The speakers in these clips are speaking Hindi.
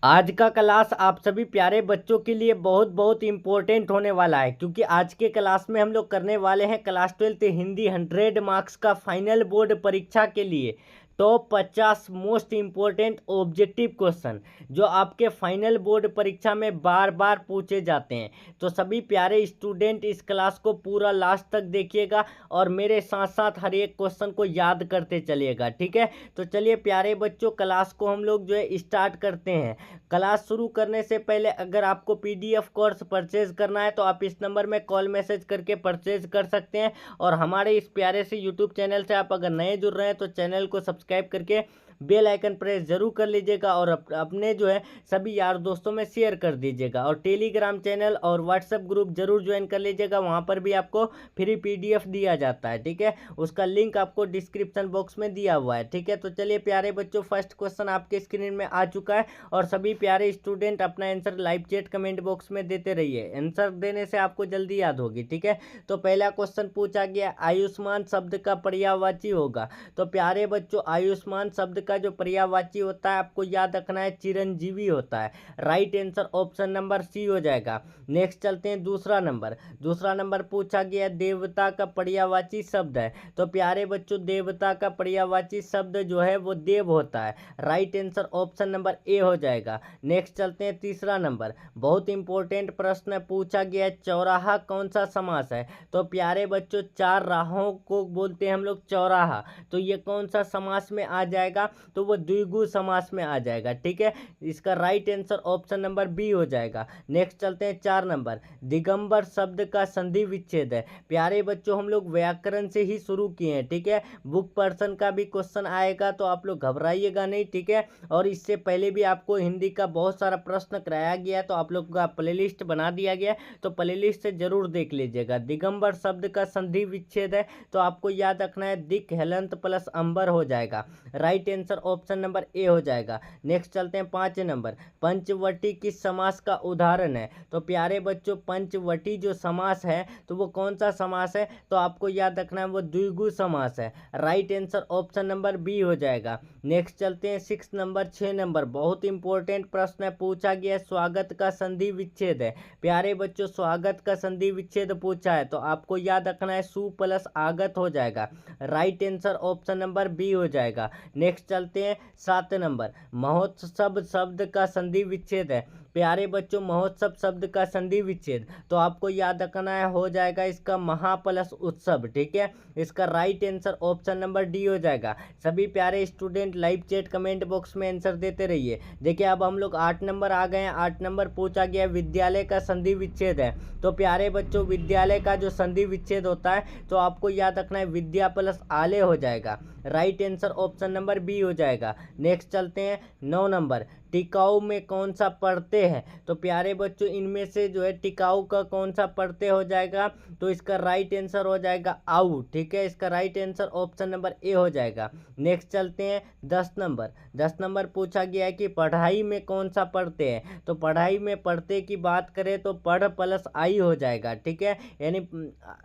आज का क्लास आप सभी प्यारे बच्चों के लिए बहुत बहुत इम्पोर्टेंट होने वाला है, क्योंकि आज के क्लास में हम लोग करने वाले हैं क्लास 12 हिंदी 100 मार्क्स का फाइनल बोर्ड परीक्षा के लिए top 50 most important objective question जो आपके फाइनल बोर्ड परीक्षा में बार बार पूछे जाते हैं। तो सभी प्यारे स्टूडेंट इस क्लास को पूरा लास्ट तक देखिएगा और मेरे साथ साथ हर एक क्वेश्चन को याद करते चलिएगा, ठीक है। तो चलिए प्यारे बच्चों, क्लास को हम लोग जो है स्टार्ट करते हैं। क्लास शुरू करने से पहले अगर आपको पीडीएफ कोर्स परचेज करना है तो आप इस नंबर में कॉल मैसेज करके परचेज कर सकते हैं। और हमारे इस प्यारे से यूट्यूब चैनल से आप अगर नए जुड़ रहे हैं तो चैनल को सब्सक्राइब करके बेल आइकन प्रेस जरूर कर लीजिएगा और अपने जो है सभी यार दोस्तों में शेयर कर दीजिएगा। और टेलीग्राम चैनल और व्हाट्सएप ग्रुप जरूर ज्वाइन कर लीजिएगा, वहाँ पर भी आपको फ्री पीडीएफ दिया जाता है, ठीक है। उसका लिंक आपको डिस्क्रिप्शन बॉक्स में दिया हुआ है, ठीक है। तो चलिए प्यारे बच्चों, फर्स्ट क्वेश्चन आपके स्क्रीन में आ चुका है और सभी प्यारे स्टूडेंट अपना answer live chat comment box में देते रहिए। आंसर देने से आपको जल्दी याद होगी, ठीक है। तो पहला क्वेश्चन पूछा गया, आयुष्मान शब्द का पर्यायवाची होगा। तो प्यारे बच्चों, आयुष्मान शब्द का जो पर्यायवाची होता है आपको याद रखना है चिरंजीवी होता है। Right answer option number C हो जाएगा। नेक्स्ट चलते हैं दूसरा नंबर पूछा गया, देवता का पर्यायवाची शब्द है। तो प्यारे बच्चों, देवता का पर्यायवाची शब्द जो है वो देव होता है। Right answer option number A हो जाएगा। नेक्स्ट चलते हैं तीसरा नंबर, बहुत इंपॉर्टेंट प्रश्न पूछा गया, चौराहा कौन सा समास है। तो प्यारे बच्चों, चार राहों को बोलते हैं हम लोग चौराहा, तो ये कौन सा समास में आ जाएगा, तो वो द्विगु समास में आ जाएगा, ठीक है। इसका right answer option number B हो जाएगा। नेक्स्ट चलते हैं चार नंबर, दिगंबर शब्द का संधि विच्छेद है। प्यारे बच्चों, हम लोग व्याकरण से ही शुरू किए हैं, ठीक है। बुक पर्सन का भी क्वेश्चन आएगा तो आप लोग घबराइएगा नहीं, ठीक है। और इससे पहले भी आपको हिंदी का बहुत सारा प्रश्न कराया गया है, तो आप लोग का प्लेलिस्ट बना दिया गया, तो प्लेलिस्ट से जरूर देख लीजिएगा। दिगंबर शब्द का संधि विच्छेद है तो आपको याद रखना है दिक हेलंत प्लस अंबर हो जाएगा। Right answer option number A हो जाएगा। नेक्स्ट चलते हैं पांच नंबर, पंचवटी किस समास का उदाहरण है। तो प्यारे बच्चों, पंचवटी जो समास है तो वो कौन सा समास है, तो आपको याद रखना है वो द्विगु समास है। Right answer option number B हो जाएगा। नेक्स्ट चलते हैं सिक्स नंबर, छः नंबर, बहुत इंपॉर्टेंट प्रश्न है पूछा गया, स्वागत का संधि विच्छेद है। प्यारे बच्चों, स्वागत का संधि विच्छेद पूछा है तो आपको याद रखना है सु प्लस आगत हो जाएगा। Right answer option number B हो जाएगा। नेक्स्ट चलते हैं सात नंबर, महोत्सव शब्द का संधि विच्छेद है। प्यारे बच्चों, महोत्सव शब्द का संधि विच्छेद तो आपको याद रखना है हो जाएगा इसका महा प्लस उत्सव, ठीक है। इसका right answer option number D हो जाएगा। सभी प्यारे student live chat comment box में आंसर देते रहिए। देखिए अब हम लोग 8 नंबर आ गए हैं। 8 नंबर पूछा गया, विद्यालय का संधि विच्छेद है। तो प्यारे बच्चों, विद्यालय का जो संधि विच्छेद होता है तो आपको याद रखना है विद्या प्लस आलय हो जाएगा। Right answer option number B हो जाएगा। नेक्स्ट चलते हैं 9 नंबर, टिकाऊ में कौन सा पढ़ते हैं। तो प्यारे बच्चों, इनमें से जो है टिकाऊ का कौन सा पढ़ते हो जाएगा, तो इसका राइट आंसर हो जाएगा आउ, ठीक है। इसका right answer option number A हो जाएगा। नेक्स्ट चलते हैं 10 नंबर। 10 नंबर पूछा गया है कि पढ़ाई में कौन सा पढ़ते हैं। तो पढ़ाई में पढ़ते की बात करें तो पढ़ प्लस आई हो जाएगा, ठीक है। यानी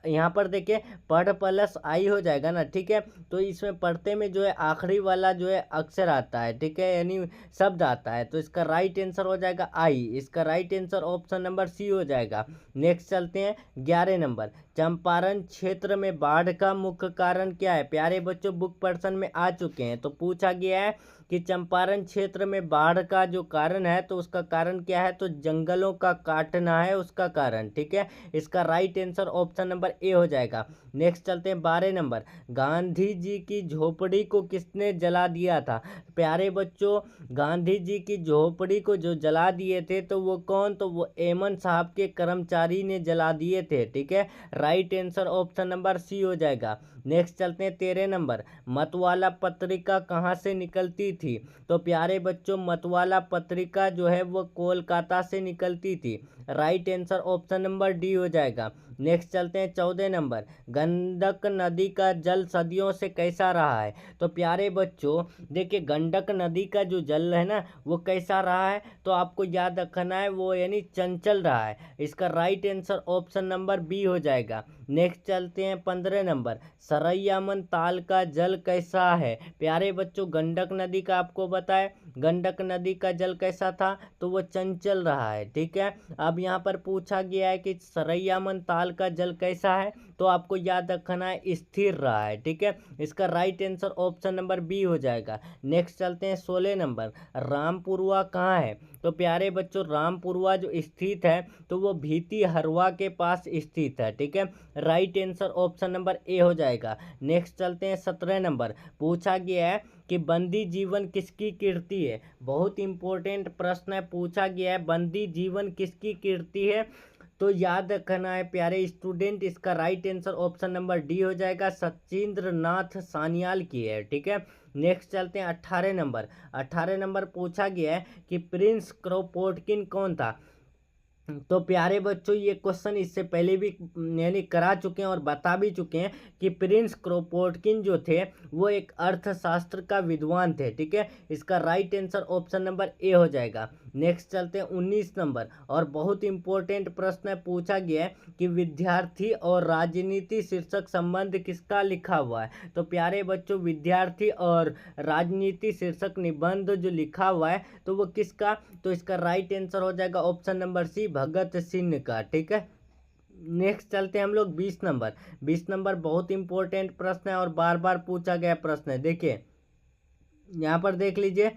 यहाँ पर देखिए पढ़ प्लस आई हो जाएगा ना, ठीक है। तो इसमें पढ़ते में जो है आखिरी वाला जो है अक्षर आता है, ठीक है, यानी शब्द आता है, तो इसका राइट आंसर हो जाएगा आई। इसका right answer option number C हो जाएगा। नेक्स्ट चलते हैं 11 नंबर, चंपारण क्षेत्र में बाढ़ का मुख्य कारण क्या है। प्यारे बच्चों, बुक पर्सन में आ चुके हैं, तो पूछा गया है कि चंपारण क्षेत्र में बाढ़ का जो कारण है तो उसका कारण क्या है, तो जंगलों का काटना है उसका कारण, ठीक है। इसका right answer option number A हो जाएगा। नेक्स्ट चलते हैं 12 नंबर, गांधी जी की झोपड़ी को किसने जला दिया था। प्यारे बच्चों, गांधी जी की झोपड़ी को जो जला दिए थे तो वो कौन, तो वो एमन साहब के कर्मचारी ने जला दिए थे, ठीक है। Right answer option number C हो जाएगा। नेक्स्ट चलते हैं 13 नंबर, मतवाला पत्रिका कहाँ से निकलती थी। तो प्यारे बच्चों, मतवाला पत्रिका जो है वो कोलकाता से निकलती थी। Right answer option number D हो जाएगा। नेक्स्ट चलते हैं 14 नंबर, गंडक नदी का जल सदियों से कैसा रहा है। तो प्यारे बच्चों देखिए, गंडक नदी का जो जल है ना वो कैसा रहा है, तो आपको याद रखना है वो यानी चंचल रहा है। इसका right answer option number B हो जाएगा। नेक्स्ट चलते हैं 15 नंबर, सरैयामन ताल का जल कैसा है। प्यारे बच्चों, गंडक नदी का आपको बताए, गंडक नदी का जल कैसा था, तो वो चंचल रहा है। ठीक है, अब यहाँ पर पूछा गया है कि सरैयामन ताल का जल कैसा है, तो आपको याद रखना है स्थिर रहा है। ठीक है, इसका right answer option number B हो जाएगा। नेक्स्ट चलते हैं 16 नंबर, रामपुरवा कहाँ है। तो प्यारे बच्चों, रामपुरवा जो स्थित है तो वो भीती हरवा के पास स्थित है। ठीक है, right answer option number A हो जाएगा। नेक्स्ट चलते हैं 17 नंबर, पूछा गया है कि बंदी जीवन किसकी कीर्ति है। बहुत इंपॉर्टेंट प्रश्न है, पूछा गया है बंदी जीवन किसकी कीर्ति है। तो याद रखना है प्यारे स्टूडेंट, इसका right answer option number D हो जाएगा, सचिंद्र नाथ सान्याल की है। ठीक है, नेक्स्ट चलते हैं 18 नंबर, 18 नंबर पूछा गया है कि प्रिंस क्रोपोटकिन कौन था। तो प्यारे बच्चों, ये क्वेश्चन इससे पहले भी यानी करा चुके हैं और बता भी चुके हैं कि प्रिंस क्रोपोटकिन जो थे वो एक अर्थशास्त्र का विद्वान थे। ठीक है, इसका right answer option number A हो जाएगा। नेक्स्ट चलते हैं 19 नंबर, और बहुत इंपॉर्टेंट प्रश्न है, पूछा गया है कि विद्यार्थी और राजनीति शीर्षक संबंध किसका लिखा हुआ है। तो प्यारे बच्चों, विद्यार्थी और राजनीति शीर्षक निबंध जो लिखा हुआ है तो वो किसका, तो इसका राइट आंसर हो जाएगा ऑप्शन नंबर सी, भगत सिंह का। ठीक है, नेक्स्ट चलते हैं हम लोग 20 नंबर, 20 नंबर बहुत इंपॉर्टेंट प्रश्न है और बार बार पूछा गया प्रश्न है। देखिए यहाँ पर देख लीजिए,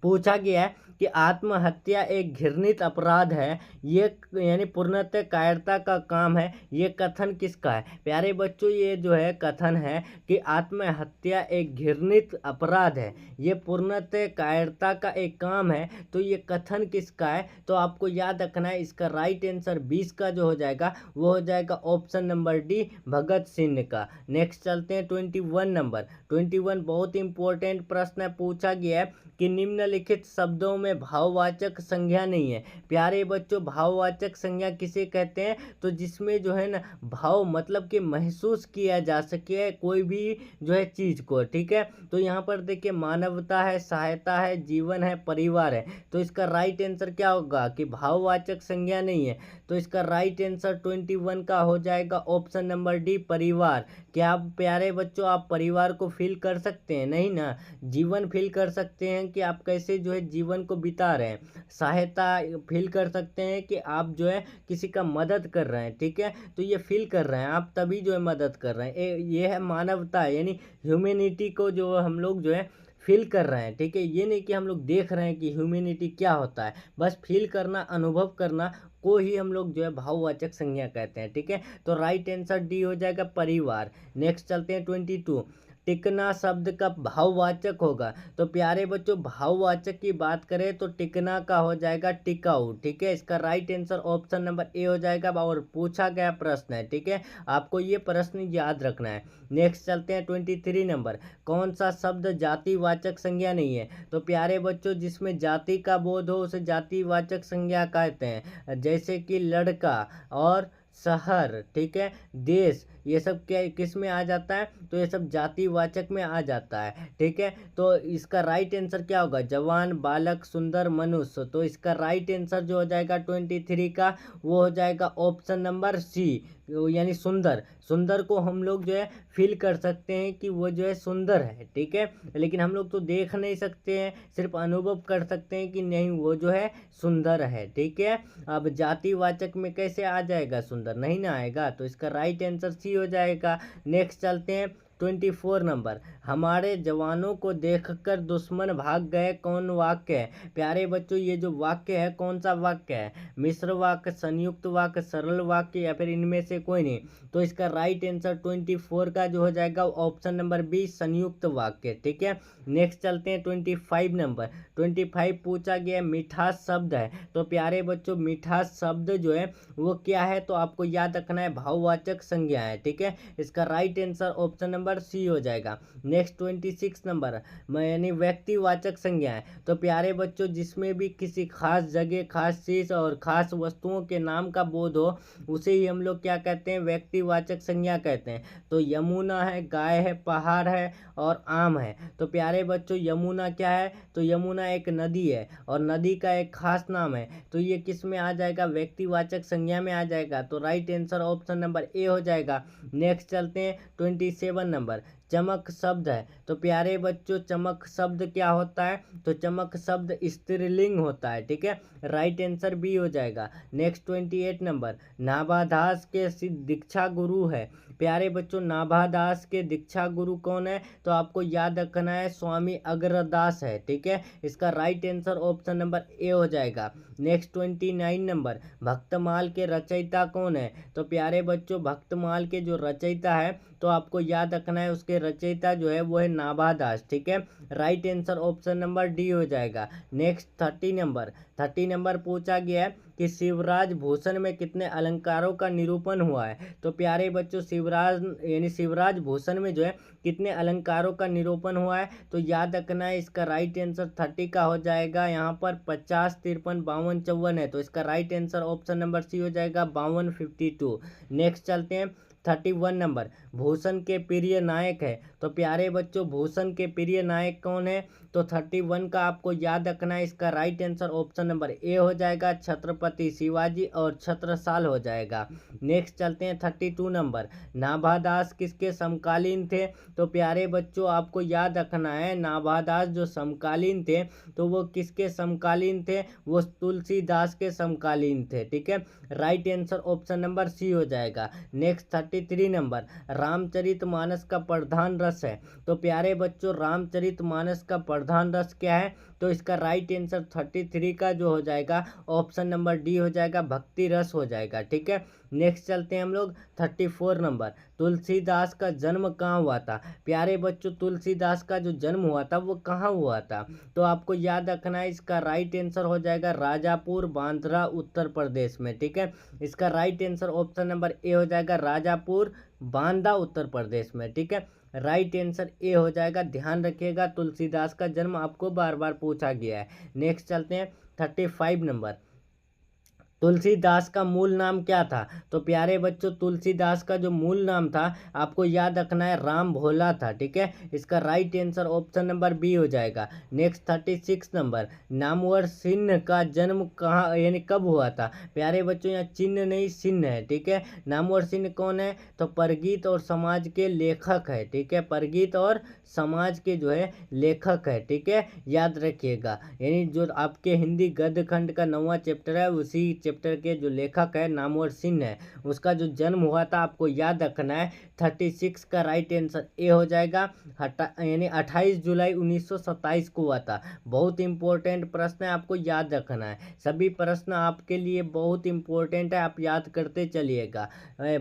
पूछा गया है कि आत्महत्या एक घृणित अपराध है, ये यानी पूर्णतः कायरता का काम है, ये कथन किसका है। प्यारे बच्चों, ये जो है कथन है कि आत्महत्या एक घृणित अपराध है, ये पूर्णतः कायरता का एक काम है, तो ये कथन किसका है। तो आपको याद रखना है, इसका राइट आंसर 20 का जो हो जाएगा वो हो जाएगा option number D, Bhagat Singh का। नेक्स्ट चलते हैं 21 नंबर, 21 बहुत इंपॉर्टेंट प्रश्न है, पूछा गया है कि निम्नलिखित शब्दों में भाववाचक संज्ञा नहीं है। प्यारे बच्चों, भाववाचक संज्ञा किसे कहते हैं, तो जिसमें जो है ना भाव मतलब कि महसूस किया जा सके कोई भी जो है चीज़ को। ठीक है, तो यहाँ पर देखिए मानवता है, सहायता है, जीवन है, परिवार है, तो इसका राइट आंसर क्या होगा कि भाववाचक संज्ञा नहीं है, तो इसका राइट आंसर 21 का हो जाएगा ऑप्शन नंबर डी, परिवार। क्या आप प्यारे बच्चों, आप परिवार को फील कर सकते हैं, नहीं ना, जीवन फील कर सकते हैं कि आप कैसे जो है जीवन को बिता रहे हैं, सहायता फील कर सकते हैं कि आप जो है किसी का मदद कर रहे हैं। ठीक है, तो ये फील कर रहे हैं आप, तभी जो है मदद कर रहे हैं, ये है मानवता, यानी ह्यूमैनिटी को जो हम लोग जो है फील कर रहे हैं। ठीक है, ये नहीं कि हम लोग देख रहे हैं कि ह्यूमैनिटी क्या होता है, बस फील करना, अनुभव करना को ही हम लोग जो है भाववाचक संज्ञा कहते हैं। ठीक है, तो राइट आंसर डी हो जाएगा, परिवार। नेक्स्ट चलते हैं 22, टिकना शब्द का भाववाचक होगा। तो प्यारे बच्चों, भाववाचक की बात करें तो टिकना का हो जाएगा टिकाऊ। ठीक है, इसका right answer option number A हो जाएगा, और पूछा गया प्रश्न है। ठीक है, आपको ये प्रश्न याद रखना है। नेक्स्ट चलते हैं 23 नंबर, कौन सा शब्द जातिवाचक संज्ञा नहीं है। तो प्यारे बच्चों, जिसमें जाति का बोध हो उसे जातिवाचक संज्ञा कहते हैं, जैसे कि लड़का और शहर। ठीक है, देश, ये सब क्या किस में आ जाता है, तो ये सब जातिवाचक में आ जाता है। ठीक है, तो इसका राइट आंसर क्या होगा, जवान, बालक, सुंदर, मनुष्य। तो इसका राइट आंसर जो हो जाएगा 23 का वो हो जाएगा ऑप्शन नंबर सी, यानी सुंदर। सुंदर को हम लोग जो है फील कर सकते हैं कि वो जो है सुंदर है। ठीक है, लेकिन हम लोग तो देख नहीं सकते हैं, सिर्फ अनुभव कर सकते हैं कि नहीं वो जो है सुंदर है। ठीक है, अब जातिवाचक में कैसे आ जाएगा सुंदर, नहीं ना आएगा, तो इसका राइट आंसर सी हो जाएगा। नेक्स्ट चलते हैं 24 नंबर, हमारे जवानों को देखकर दुश्मन भाग गए, कौन वाक्य है। प्यारे बच्चों, ये जो वाक्य है कौन सा वाक्य है, मिश्र वाक्य, संयुक्त वाक्य, सरल वाक्य, या फिर इनमें से कोई नहीं। तो इसका राइट आंसर 24 का जो हो जाएगा ऑप्शन नंबर बी, संयुक्त वाक्य। ठीक है, नेक्स्ट चलते हैं 25 नंबर, 25 पूछा गया मिठास शब्द है। तो प्यारे बच्चों, मिठास शब्द जो है वो क्या है, तो आपको याद रखना है भाववाचक संज्ञा है। ठीक है, इसका right answer option number number C हो जाएगा। नेक्स्ट 26 नंबर यानी व्यक्तिवाचक संज्ञाएं। तो प्यारे बच्चों, जिसमें भी किसी खास जगह, खास चीज़ और खास वस्तुओं के नाम का बोध हो, उसे ही हम लोग क्या कहते हैं, व्यक्तिवाचक संज्ञा कहते हैं। तो यमुना है, गाय है, पहाड़ है और आम है। तो प्यारे बच्चों, यमुना क्या है, तो यमुना एक नदी है और नदी का एक खास नाम है। तो ये किस में आ जाएगा, व्यक्तिवाचक संज्ञा में आ जाएगा। तो right answer option number A हो जाएगा। नेक्स्ट चलते हैं 27 नंबर, चमक शब्द है। तो प्यारे बच्चों, चमक शब्द क्या होता है, तो चमक शब्द स्त्रीलिंग होता है, ठीक है। राइट आंसर बी हो जाएगा। नेक्स्ट 28 नंबर, नाभादास के दीक्षा गुरु है। प्यारे बच्चों, नाभादास के दीक्षा गुरु कौन है, तो आपको याद रखना है, स्वामी अग्रदास है, ठीक है। इसका right answer option number A हो जाएगा। नेक्स्ट 29 नंबर, भक्तमाल के रचयिता कौन है, तो प्यारे बच्चों, भक्तमाल के जो रचयिता है, तो आपको याद रखना है, उसके रचयिता जो है वो है नाभादास, ठीक है। Right answer option number D हो जाएगा। नेक्स्ट 30 नंबर पूछा गया है कि शिवराज भूषण में कितने अलंकारों का निरूपण हुआ है। तो प्यारे बच्चों, शिवराज भूषण में जो है कितने अलंकारों का निरूपण हुआ है, तो याद रखना है, इसका राइट आंसर 30 का हो जाएगा। यहाँ पर 50, 53, 52, 54 है, तो इसका right answer option number C हो जाएगा, 52, 52। नेक्स्ट चलते हैं 31 नंबर, भूषण के प्रिय नायक है। तो प्यारे बच्चों, भूषण के प्रिय नायक कौन है, तो 31 का आपको याद रखना है, इसका right answer option number A हो जाएगा, छत्रपति शिवाजी और छत्रसाल हो जाएगा। नेक्स्ट चलते हैं 32 नंबर, नाभादास किसके समकालीन थे, तो प्यारे बच्चों, आपको याद रखना है, नाभादास जो समकालीन थे, तो वो किसके समकालीन थे, वो तुलसीदास के समकालीन थे, ठीक है। Right answer option number C हो जाएगा। नेक्स्ट 33 नंबर, रामचरितमानस का प्रधान रस है। तो प्यारे बच्चों, रामचरितमानस का प्रधान रस क्या है, तो इसका राइट आंसर 33 का जो हो जाएगा, ऑप्शन नंबर डी हो जाएगा, भक्ति रस हो जाएगा, ठीक है। नेक्स्ट चलते हैं हम लोग 34 नंबर, तुलसीदास का जन्म कहाँ हुआ था। प्यारे बच्चों, तुलसीदास का जो जन्म हुआ था वो कहाँ हुआ था, तो आपको याद रखना है, इसका राइट आंसर हो जाएगा राजापुर, बांद्रा, उत्तर प्रदेश में, ठीक है। इसका right answer option number A हो जाएगा, राजापुर, बांदा, उत्तर प्रदेश में, ठीक है। राइट आंसर ए हो जाएगा। ध्यान रखिएगा, तुलसीदास का जन्म आपको बार बार पूछा गया है। नेक्स्ट चलते हैं 35 नंबर, तुलसीदास का मूल नाम क्या था। तो प्यारे बच्चों, तुलसीदास का जो मूल नाम था, आपको याद रखना है, राम भोला था, ठीक है। इसका right answer option number B हो जाएगा। नेक्स्ट 36 नंबर, नामवर चिन्ह का जन्म कहाँ यानी कब हुआ था। प्यारे बच्चों, यहाँ चिन्ह नहीं चिन्ह है, ठीक है। नामवर चिन्ह कौन है, तो परगीत और समाज के लेखक है, ठीक है। परगीत और समाज के जो है लेखक है, ठीक है, याद रखिएगा। यानी जो आपके हिंदी गद्य खंड का 9वां चैप्टर है, उसी चैप्टर के जो लेखक है नामवर सिंह है, उसका जो जन्म हुआ था आपको याद रखना है। 36 का राइट आंसर ए हो जाएगा। यानी 28 जुलाई 1927 को हुआ था। बहुत इंपॉर्टेंट प्रश्न है, आपको याद रखना है। सभी प्रश्न आपके लिए बहुत इंपॉर्टेंट है, आप याद करते चलिएगा।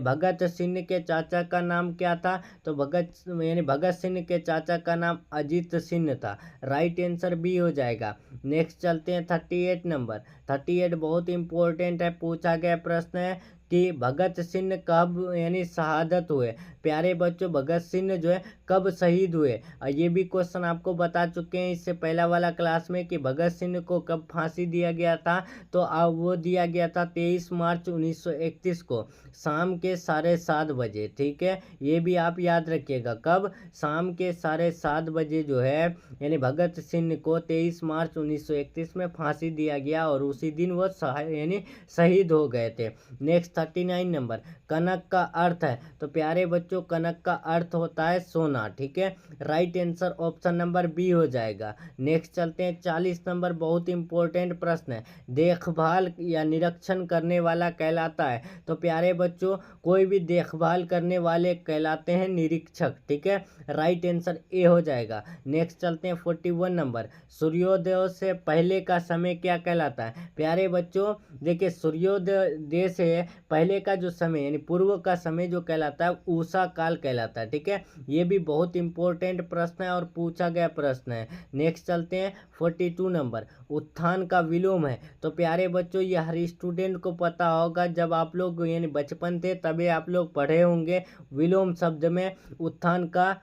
भगत सिंह के चाचा का नाम क्या था, तो भगत सिंह के चाचा का नाम अजीत सिंह था। राइट आंसर बी हो जाएगा। नेक्स्ट चलते हैं 38 नंबर। 38 बहुत इंपॉर्टेंट है, पूछा गया प्रश्न है कि भगत सिंह कब यानी शहादत हुए। प्यारे बच्चों, भगत सिंह जो है कब शहीद हुए, ये भी क्वेश्चन आपको बता चुके हैं इससे पहला वाला क्लास में कि भगत सिंह को कब फांसी दिया गया था। तो अब वो दिया गया था 23 मार्च 1931 को शाम के 7:30 बजे, ठीक है। ये भी आप याद रखिएगा, कब, शाम के 7:30 बजे जो है यानी भगत सिंह को 23 मार्च 1931 में फांसी दिया गया और उसी दिन वो यानी शहीद हो गए थे। नेक्स्ट 39 नंबर, कनक का अर्थ है। तो प्यारे बच्चों, कनक का अर्थ होता है सोना, ठीक है। Right answer option number B हो जाएगा। नेक्स्ट चलते हैं 40 नंबर, बहुत इंपॉर्टेंट प्रश्न है। देखभाल या निरीक्षण करने वाला कहलाता है। तो प्यारे बच्चों, कोई भी देखभाल करने वाले कहलाते हैं निरीक्षक, ठीक है। राइट आंसर ए हो जाएगा। नेक्स्ट चलते हैं 41 नंबर, सूर्योदय से पहले का समय क्या कहलाता है। प्यारे बच्चों, देखिए सूर्योदय से पहले का जो समय यानी पूर्व का समय जो कहलाता है उषा काल कहलाता है। ठीक है, ये भी बहुत इंपॉर्टेंट प्रश्न है और पूछा गया प्रश्न है। नेक्स्ट चलते हैं 42 नंबर, उत्थान का विलोम है। तो प्यारे बच्चों ये हर स्टूडेंट को पता होगा, जब आप लोग यानी बचपन थे तभी आप लोग पढ़े होंगे, विलोम शब्द में उत्थान का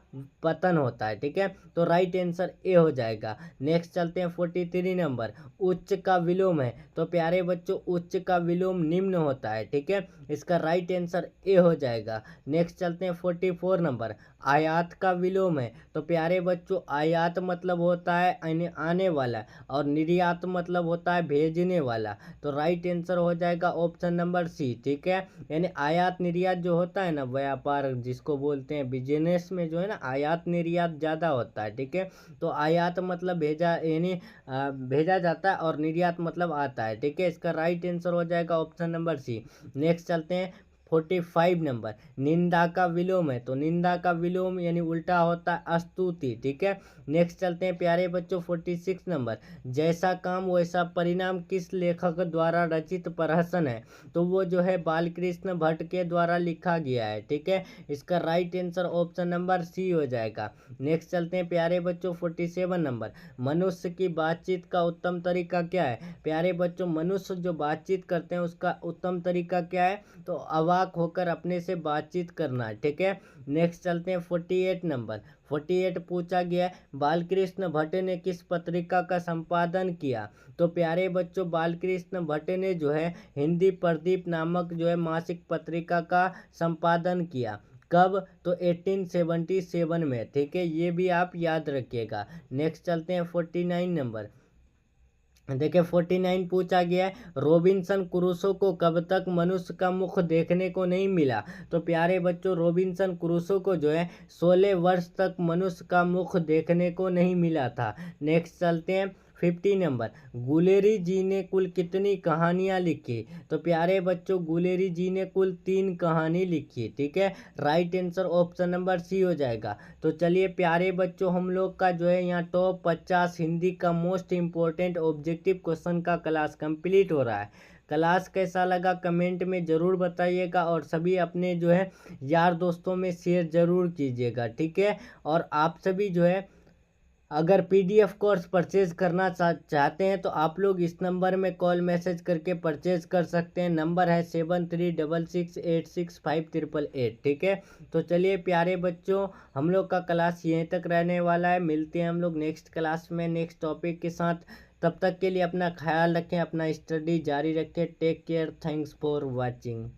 पतन होता है। ठीक है, तो राइट आंसर ए हो जाएगा। नेक्स्ट चलते हैं 43 नंबर, उच्च का विलोम है। तो प्यारे बच्चों उच्च का विलोम निम्न होता है। ठीक है, इसका राइट आंसर ए हो जाएगा। नेक्स्ट चलते हैं 44 नंबर, आयात का विलोम है। तो प्यारे बच्चों आयात मतलब होता है आने वाला, और निर्यात मतलब होता है भेजने वाला। तो राइट आंसर हो जाएगा ऑप्शन नंबर सी। ठीक है, यानी आयात निर्यात जो होता है ना, व्यापार जिसको बोलते हैं, बिजनेस में जो है ना आयात निर्यात ज़्यादा होता है। ठीक है, तो आयात मतलब भेजा यानी भेजा जाता है, और निर्यात मतलब आता है। ठीक है, इसका राइट आंसर हो जाएगा ऑप्शन नंबर सी। नेक्स्ट चलते हैं 45 नंबर, निंदा का विलोम है। तो निंदा का विलोम यानी उल्टा होता है स्तुति। ठीक है, नेक्स्ट चलते हैं प्यारे बच्चों 46 नंबर, जैसा काम वैसा परिणाम किस लेखक द्वारा रचित प्रहसन है। तो वो जो है बालकृष्ण भट्ट के द्वारा लिखा गया है। ठीक है, इसका right answer option number C हो जाएगा। नेक्स्ट चलते हैं प्यारे बच्चों 47 नंबर, मनुष्य की बातचीत का उत्तम तरीका क्या है। प्यारे बच्चों मनुष्य जो बातचीत करते हैं उसका उत्तम तरीका क्या है, तो अवाक होकर अपने से बातचीत करना। ठीक है, नेक्स्ट चलते हैं 48 नंबर, 48 पूछा गया है, बालकृष्ण भट्ट ने किस पत्रिका का संपादन किया। तो प्यारे बच्चों बालकृष्ण भट्ट ने जो है हिंदी प्रदीप नामक जो है मासिक पत्रिका का संपादन किया। कब, तो 1877 में। ठीक है, ये भी आप याद रखिएगा। नेक्स्ट चलते हैं 49 नंबर, देखिए 49 पूछा गया है, रॉबिन्सन क्रूसो को कब तक मनुष्य का मुख देखने को नहीं मिला। तो प्यारे बच्चों रॉबिन्सन क्रूसो को जो है 16 वर्ष तक मनुष्य का मुख देखने को नहीं मिला था। नेक्स्ट चलते हैं 50 नंबर, गुलेरी जी ने कुल कितनी कहानियाँ लिखी। तो प्यारे बच्चों गुलेरी जी ने कुल 3 कहानी लिखी। ठीक है, right answer option number C हो जाएगा। तो चलिए प्यारे बच्चों हम लोग का जो है यहाँ टॉप 50 हिंदी का मोस्ट इम्पोर्टेंट ऑब्जेक्टिव क्वेश्चन का क्लास कंप्लीट हो रहा है। क्लास कैसा लगा कमेंट में ज़रूर बताइएगा, और सभी अपने जो है यार दोस्तों में शेयर ज़रूर कीजिएगा। ठीक है, और आप सभी जो है अगर पीडीएफ कोर्स परचेज करना चाहते हैं तो आप लोग इस नंबर में कॉल मैसेज करके परचेज कर सकते हैं। नंबर है 7366865888। ठीक है, तो चलिए प्यारे बच्चों हम लोग का क्लास यहीं तक रहने वाला है। मिलते हैं हम लोग नेक्स्ट क्लास में नेक्स्ट टॉपिक के साथ। तब तक के लिए अपना ख्याल रखें, अपना स्टडी जारी रखें। Take care, thanks for watching.